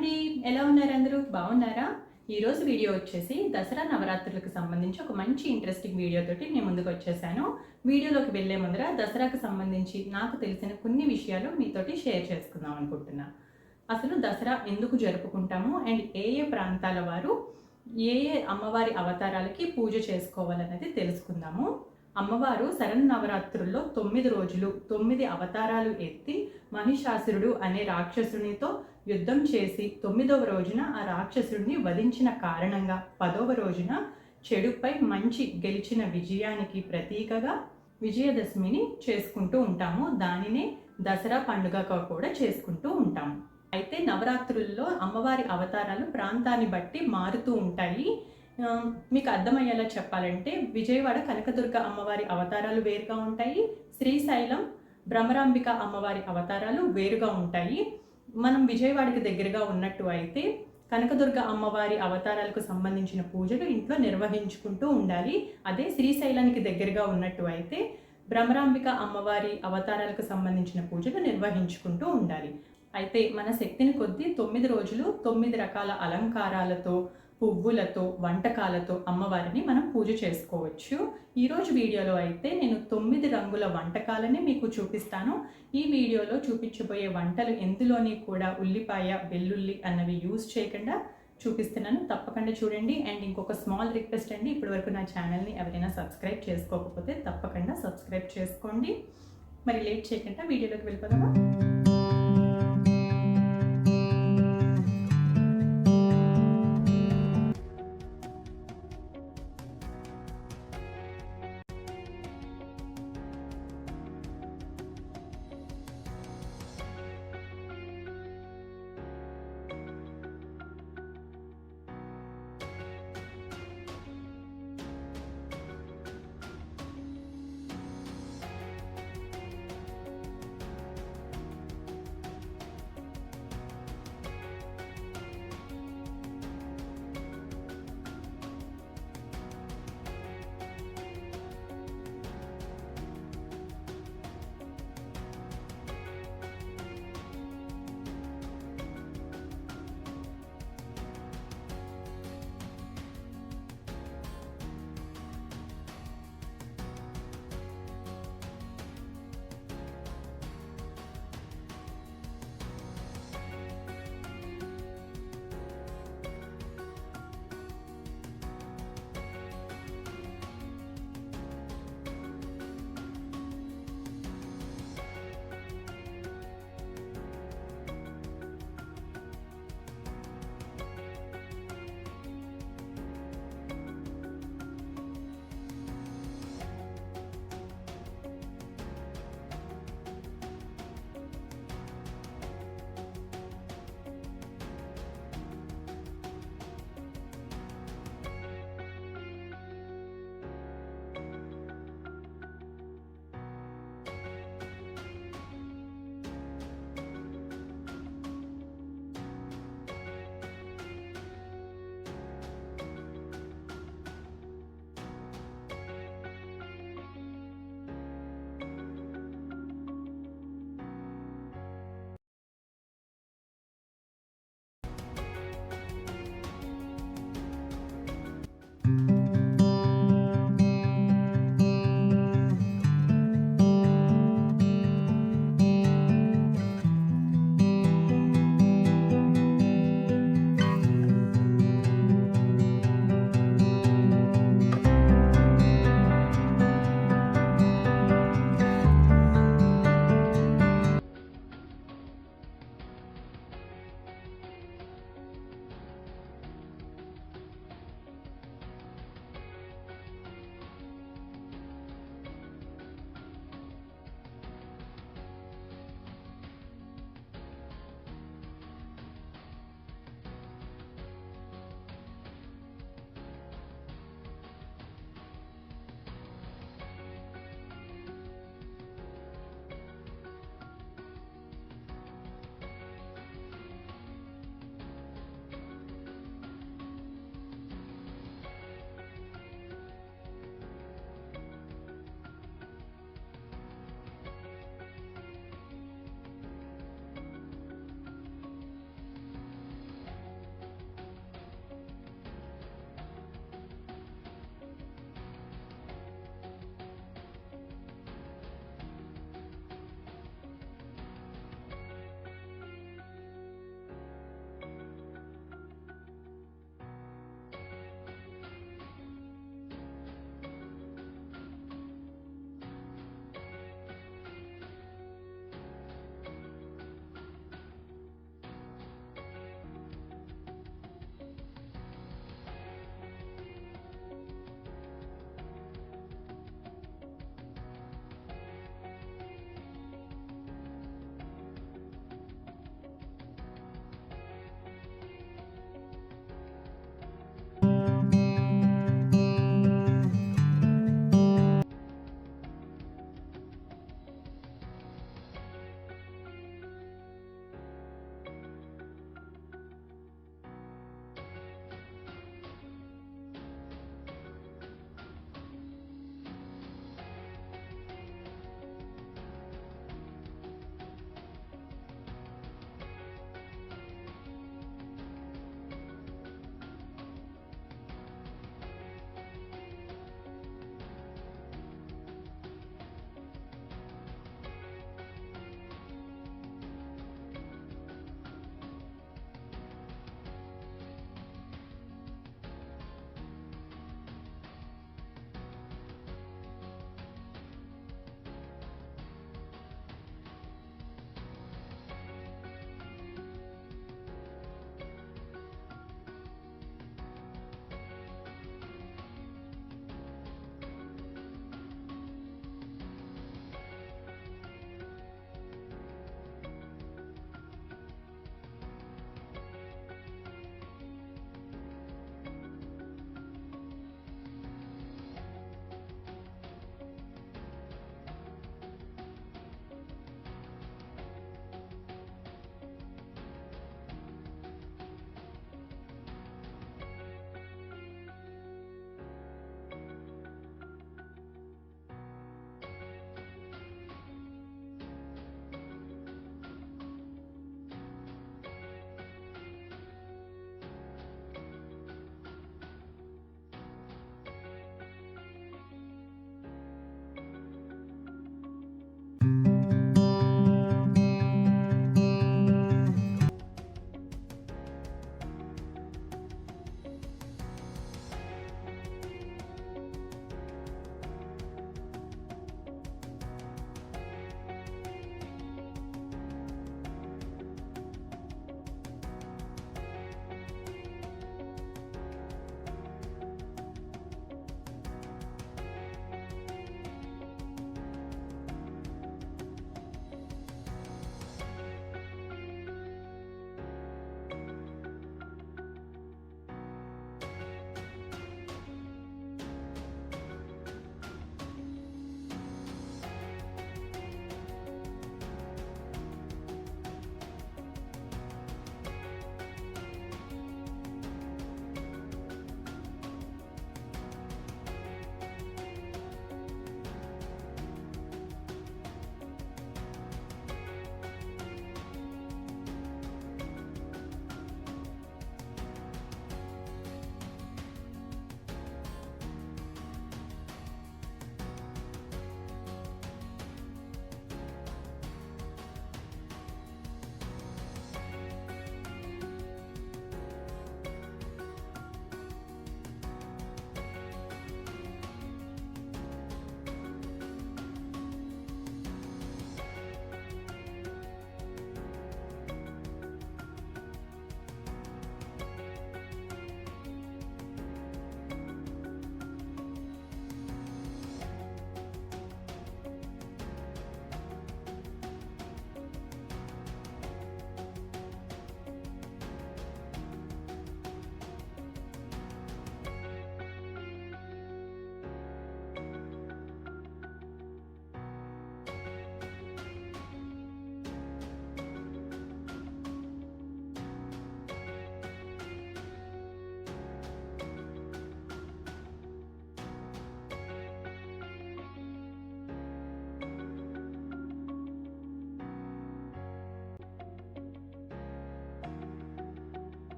అండి, ఎలా ఉన్నారు? అందరూ బాగున్నారా? ఈరోజు వీడియో వచ్చేసి దసరా నవరాత్రులకు సంబంధించి ఒక మంచి ఇంట్రెస్టింగ్ వీడియో తోటి నేను ముందుకు వచ్చేసాను. వీడియోలోకి వెళ్లే ముందర దసరాకు సంబంధించి నాకు తెలిసిన కొన్ని విషయాలు మీతోటి షేర్ చేసుకుందాం అనుకుంటున్నా. అసలు దసరా ఎందుకు జరుపుకుంటాము అండ్ ఏ ఏ ప్రాంతాల వారు ఏ ఏ అమ్మవారి అవతారాలకి పూజ చేసుకోవాలనేది తెలుసుకుందాము. అమ్మవారు శరన్నవరాత్రుల్లో 9 రోజులు 9 అవతారాలు ఎత్తి మహిషాసురుడు అనే రాక్షసునితో యుద్ధం చేసి 9వ రోజున ఆ రాక్షసుడిని వధించిన కారణంగా 10వ రోజున చెడుపై మంచి గెలిచిన విజయానికి ప్రతీకగా విజయదశమిని చేసుకుంటూ ఉంటాము. దానినే దసరా పండుగగా కూడా చేసుకుంటూ ఉంటాము. అయితే నవరాత్రుల్లో అమ్మవారి అవతారాలు ప్రాంతాన్ని బట్టి మారుతూ ఉంటాయి. మీకు అర్థమయ్యేలా చెప్పాలంటే విజయవాడ కనకదుర్గ అమ్మవారి అవతారాలు వేరుగా ఉంటాయి. శ్రీశైలం భ్రమరాంబిక అమ్మవారి అవతారాలు వేరుగా ఉంటాయి. మనం విజయవాడకి దగ్గరగా ఉన్నట్టు అయితే కనకదుర్గ అమ్మవారి అవతారాలకు సంబంధించిన పూజలు ఇంట్లో నిర్వహించుకుంటూ ఉండాలి. అదే శ్రీశైలానికి దగ్గరగా ఉన్నట్టు అయితే భ్రమరాంబిక అమ్మవారి అవతారాలకు సంబంధించిన పూజలు నిర్వహించుకుంటూ ఉండాలి. అయితే మన శక్తిని కొద్దీ 9 రోజులు 9 రకాల అలంకారాలతో పువ్వులతో వంటకాలతో అమ్మవారిని మనం పూజ చేసుకోవచ్చు. ఈరోజు వీడియోలో అయితే నేను 9 రంగుల వంటకాలని మీకు చూపిస్తాను. ఈ వీడియోలో చూపించబోయే వంటలు ఎందులోని కూడా ఉల్లిపాయ వెల్లుల్లి అన్నవి యూజ్ చేయకుండా చూపిస్తున్నాను. తప్పకుండా చూడండి. అండ్ ఇంకొక స్మాల్ రిక్వెస్ట్ అండి, ఇప్పటివరకు నా ఛానల్ని ఎవరైనా సబ్స్క్రైబ్ చేసుకోకపోతే తప్పకుండా సబ్స్క్రైబ్ చేసుకోండి. మరి లేట్ చేయకుండా వీడియోలోకి వెళ్ళిపోదామా?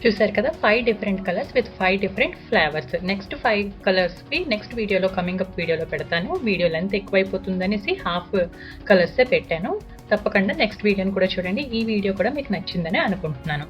చూసారు కదా 5 different colours with 5 different flavours. Next 5 కలర్స్వి నెక్స్ట్ వీడియోలో కమింగ్ అప్ వీడియోలో పెడతాను. వీడియో లెంత్ ఎక్కువైపోతుందనేసి హాఫ్ కలర్సే పెట్టాను. తప్పకుండా నెక్స్ట్ వీడియోని కూడా చూడండి. ఈ వీడియో కూడా మీకు నచ్చిందని అనుకుంటున్నాను.